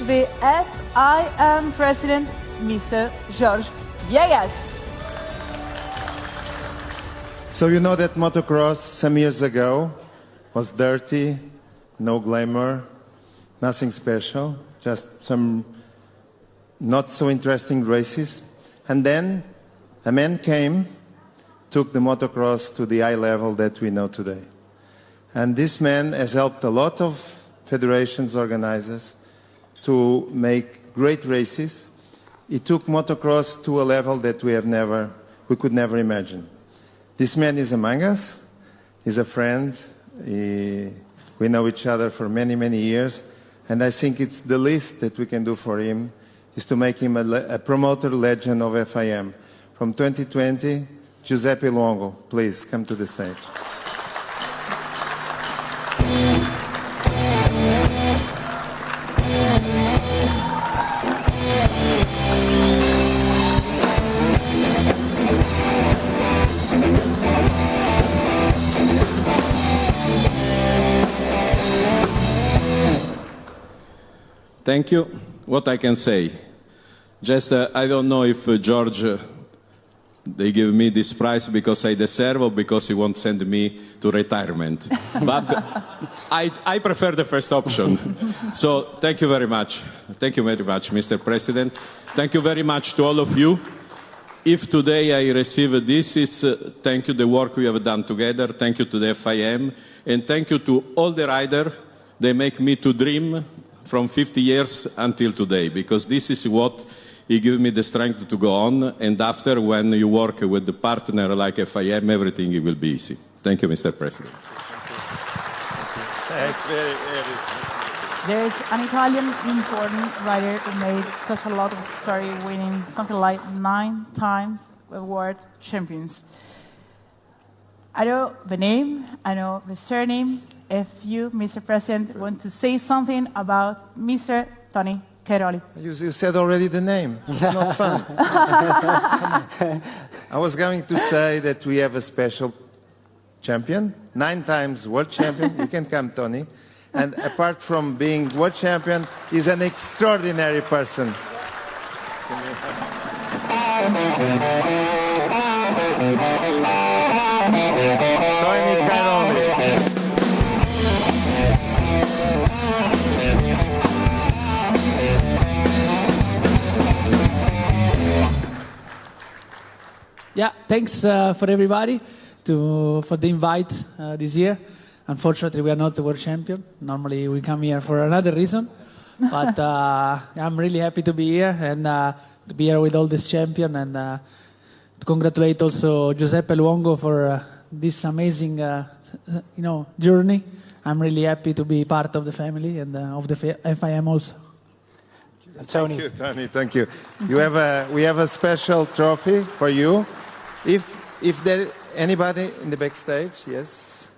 the FIM President, Mr. Jorge Viegas. So you know that motocross some years ago was dirty, no glamour, nothing special, just some not so interesting races. And then a man came, took the motocross to the high level that we know today. And this man has helped a lot of federations, organizers, to make great races. He took motocross to a level that we could never imagine. This man is among us. He's a friend. We know each other for many, many years. And I think it's the least that we can do for him is to make him a promoter legend of FIM. From 2020, Giuseppe Luongo, please come to the stage. Thank you. What I can say? Just, I don't know if George, they give me this prize because I deserve or because he won't send me to retirement. But I prefer the first option. So thank you very much. Thank you very much, Mr. President. Thank you very much to all of you. If today I receive this, it's thank you the work we have done together. Thank you to the FIM. And thank you to all the riders. They make me to dream from 50 years until today, because this is what he gives me the strength to go on, and after, when you work with a partner like FIM, everything will be easy. Thank you, Mr. President. Thanks very, There's an Italian important rider who made such a lot of story, winning something like 9 times world champions. I know the name, I know the surname. If you, Mr. President, want to say something about Mr. TONI Cairoli. You said already the name. It's not fun. I was going to say that we have a special champion, 9 times world champion. You can come, Tony. And apart from being world champion, he's an extraordinary person. TONI Cairoli. Yeah, thanks for everybody for the invite this year. Unfortunately, we are not the world champion. Normally, we come here for another reason. But I'm really happy to be here and to be here with all this champion, and to congratulate also Giuseppe Luongo for this amazing journey. I'm really happy to be part of the family and of the FIM also. Tony. Thank you, Tony. Thank you. We have a special trophy for you. If there anybody in the backstage, yes.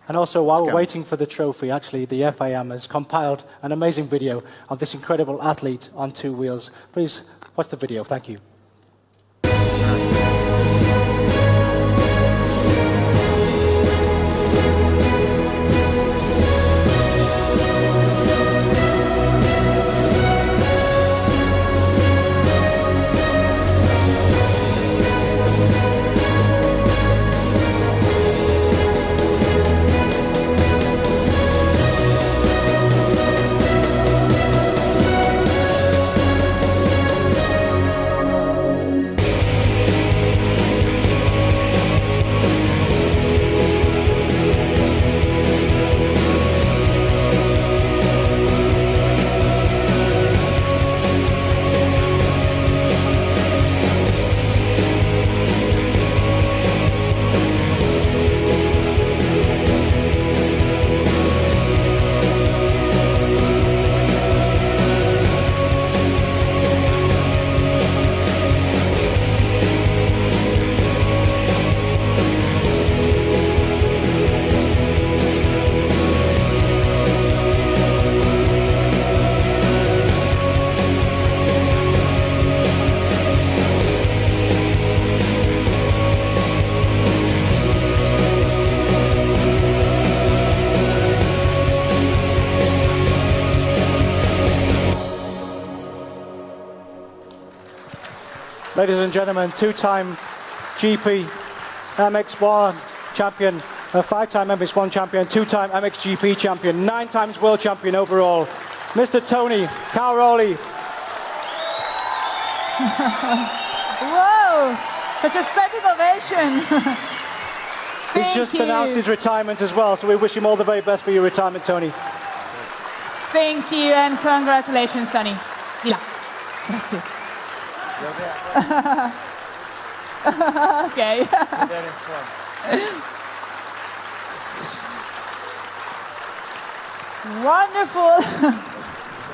And also, while we're waiting for the trophy, actually, the FIM has compiled an amazing video of this incredible athlete on 2 wheels. Please watch the video. Thank you. Ladies and gentlemen, two-time GP MX1 champion, a five-time MX1 champion, two-time MXGP champion, 9 times world champion overall, Mr. TONI Cairoli. Whoa! Such a standing ovation. He's just announced his retirement as well, so we wish him all the very best for your retirement, TONI. Thank you and congratulations, TONI. Di là. Grazie. Okay. Wonderful.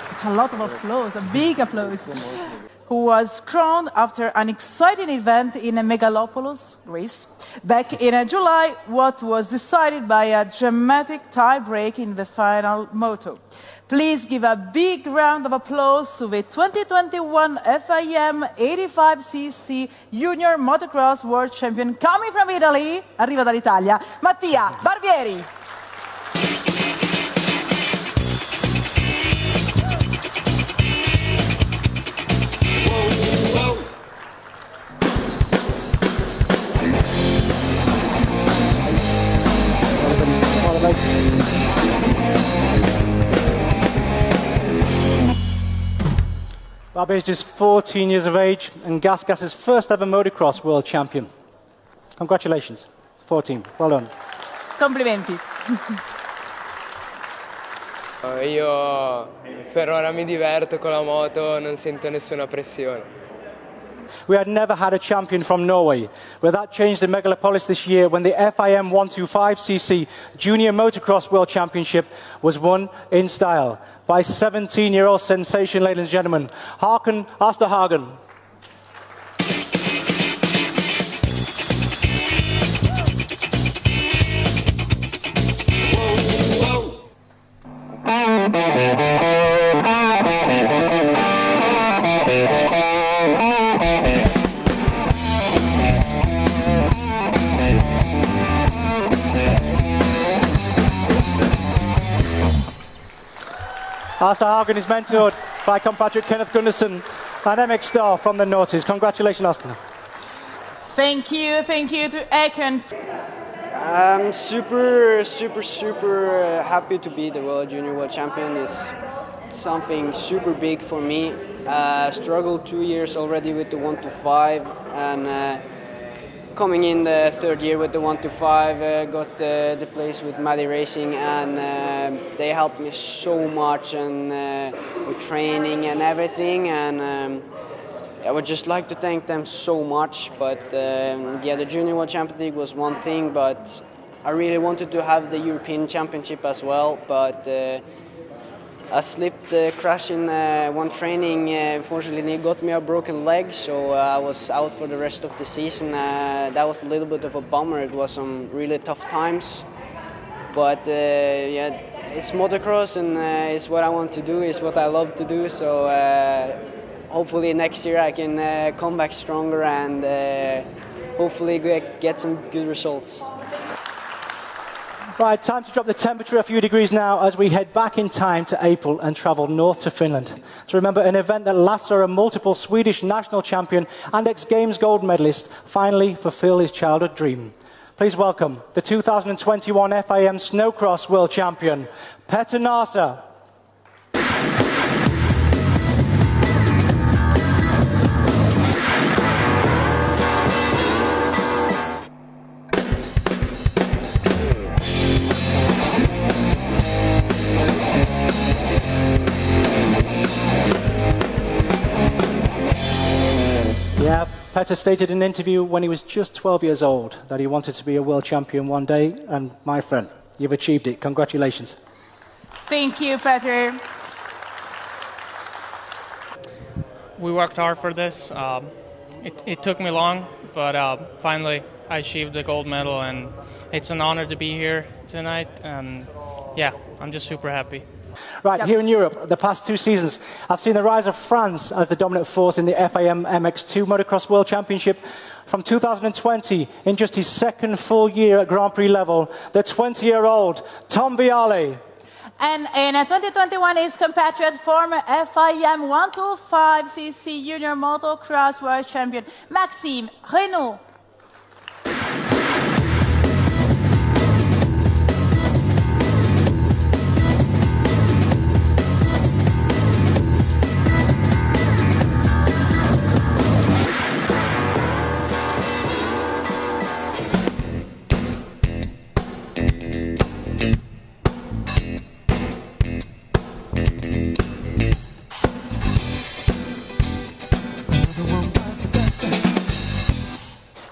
Such a lot of applause, a big applause. Who was crowned after an exciting event in Megalopolis, Greece, back in July, what was decided by a dramatic tie-break in the final Moto. Please give a big round of applause to the 2021 FIM 85cc Junior Motocross World Champion coming from Italy, arriva dall'Italia, Mattia Barbieri. Barbieri is just 14 years of age and Gajser's first ever motocross world champion. Congratulations, 14, well done. Complimenti. Io per ora mi diverto con la moto, non sento nessuna pressione. We had never had a champion from Norway, but that changed in Megalopolis this year when the FIM 125cc Junior Motocross World Championship was won in style by 17-year-old sensation, ladies and gentlemen, Hakon Osterhagen. Osterhagen is mentored by compatriot Kenneth Gunderson, an MX star from the noughties. Congratulations, Oster. Thank you to Hakon. I'm super happy to be the World Junior World Champion. It's something super big for me. Struggled 2 years already with the 125 and coming in the third year with the 125, got the place with Mattia Racing, and they helped me so much and with training and everything, and I would just like to thank them so much. But yeah, the Junior World Champions League was one thing, but I really wanted to have the European Championship as well, but I slipped, crashing one training. Unfortunately, it got me a broken leg, so I was out for the rest of the season. That was a little bit of a bummer. It was some really tough times, but yeah, it's motocross and it's what I want to do. It's what I love to do. So hopefully next year I can come back stronger and hopefully get some good results. Right, time to drop the temperature a few degrees now as we head back in time to April and travel north to Finland to remember an event that last saw a multiple Swedish national champion and X Games gold medalist finally fulfill his childhood dream. Please welcome the 2021 FIM Snowcross World Champion, Petter Narsa. Petter stated in an interview when he was just 12 years old that he wanted to be a world champion one day, and my friend, you've achieved it. Congratulations. Thank you, Petter. We worked hard for this. It took me long, but finally I achieved the gold medal, and it's an honor to be here tonight, and yeah, I'm just super happy. Right, here in Europe, the past 2 seasons, I've seen the rise of France as the dominant force in the FIM MX2 Motocross World Championship. From 2020, in just his second full year at Grand Prix level, the 20-year-old Tom Vialle. And in 2021, his compatriot, former FIM 125cc Junior Motocross World Champion, Maxime Renaux.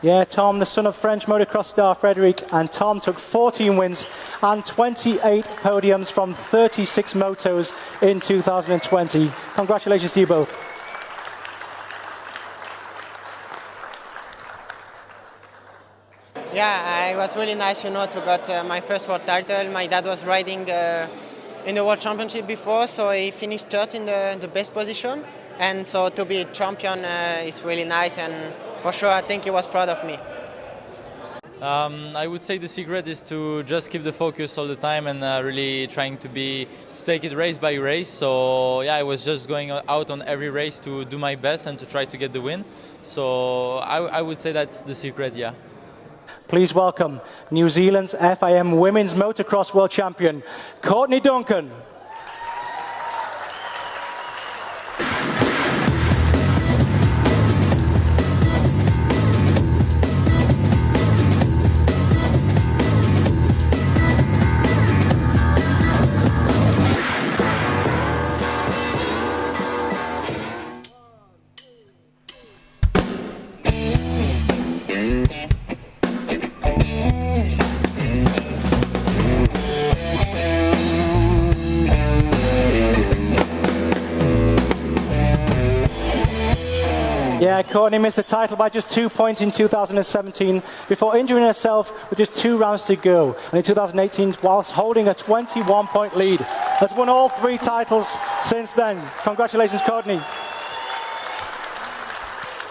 Yeah, Tom, the son of French motocross star Frédéric, and Tom took 14 wins and 28 podiums from 36 motos in 2020. Congratulations to you both. Yeah, it was really nice, to get my first world title. My dad was riding in the World Championship before, so he finished third in the best position. And so to be champion is really nice, and for sure I think he was proud of me. I would say the secret is to just keep the focus all the time and really trying to take it race by race. So yeah, I was just going out on every race to do my best and to try to get the win. So I would say that's the secret, yeah. Please welcome New Zealand's FIM Women's Motocross World Champion, Courtney Duncan. Yeah, Courtney missed the title by just 2 points in 2017 before injuring herself with just 2 rounds to go. And in 2018, whilst holding a 21-point lead, has won all 3 titles since then. Congratulations, Courtney.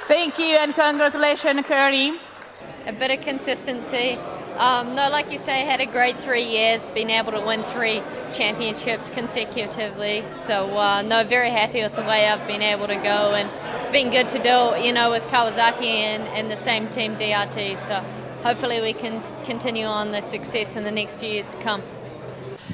Thank you and congratulations, Curry. A bit of consistency. No, like you say, had a great 3 years, been able to win 3 championships consecutively. So, no, very happy with the way I've been able to go, and it's been good to do, with Kawasaki and the same team, DRT. So, hopefully we can continue on the success in the next few years to come.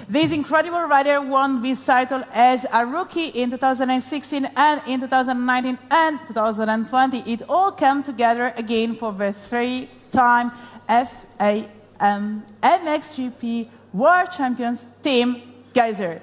This incredible rider won this title as a rookie in 2016 and in 2019 and 2020. It all came together again for the 3-time FIM MXGP World Champions Team Gajser.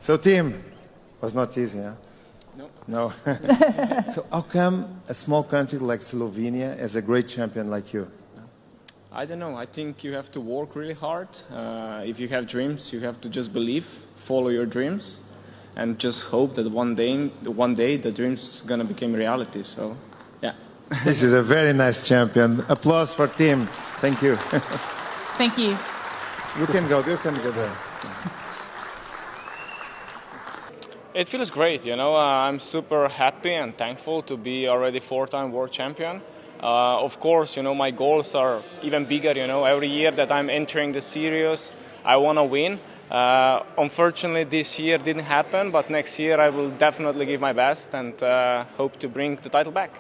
So, team, was not easy, huh? No. So, how come a small country like Slovenia has a great champion like you? I don't know. I think you have to work really hard. If you have dreams, you have to just believe, follow your dreams, and just hope that one day the dream's gonna become reality. So, yeah. This is a very nice champion. Applause for team. Thank you. Thank you. You can go there. It feels great, I'm super happy and thankful to be already 4-time world champion. Of course, my goals are even bigger, Every year that I'm entering the series, I want to win. Unfortunately, this year didn't happen, but next year I will definitely give my best and hope to bring the title back.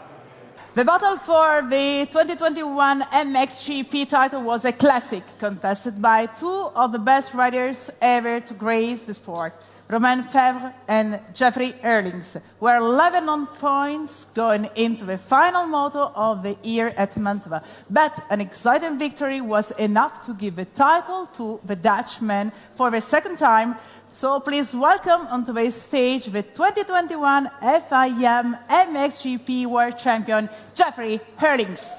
The battle for the 2021 MXGP title was a classic, contested by 2 of the best riders ever to grace the sport. Romain Febvre and Jeffrey Herlings were 11 on points going into the final moto of the year at Monte. But an exciting victory was enough to give the title to the Dutchman for the 2nd time. So please welcome onto the stage the 2021 FIM MXGP World Champion, Jeffrey Herlings.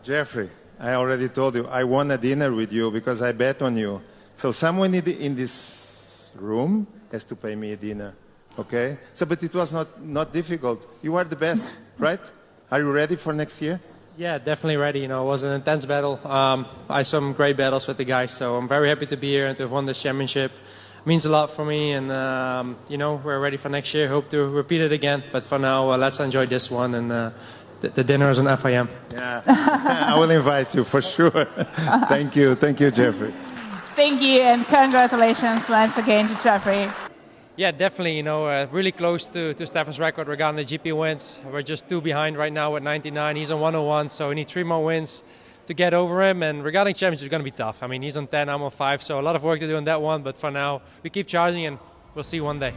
Jeffrey, I already told you, I won a dinner with you because I bet on you. So someone in this room has to pay me a dinner, okay? So, but it was not difficult. You are the best, right? Are you ready for next year? Yeah, definitely ready. You know, it was an intense battle. I had some great battles with the guys, so I'm very happy to be here and to have won this championship. It means a lot for me, and you know, we're ready for next year. Hope to repeat it again, but for now, let's enjoy this one, and the dinner is on FIM. Yeah, I will invite you for sure. Thank you, Jeffrey. Thank you, and congratulations once again to Jeffrey. Yeah, definitely. You know, really close to Stefan's record regarding the GP wins. We're just 2 behind right now with 99. He's on 101, so we need 3 more wins to get over him. And regarding championship, it's going to be tough. I mean, he's on 10, I'm on 5, so a lot of work to do on that one. But for now, we keep charging, and we'll see one day.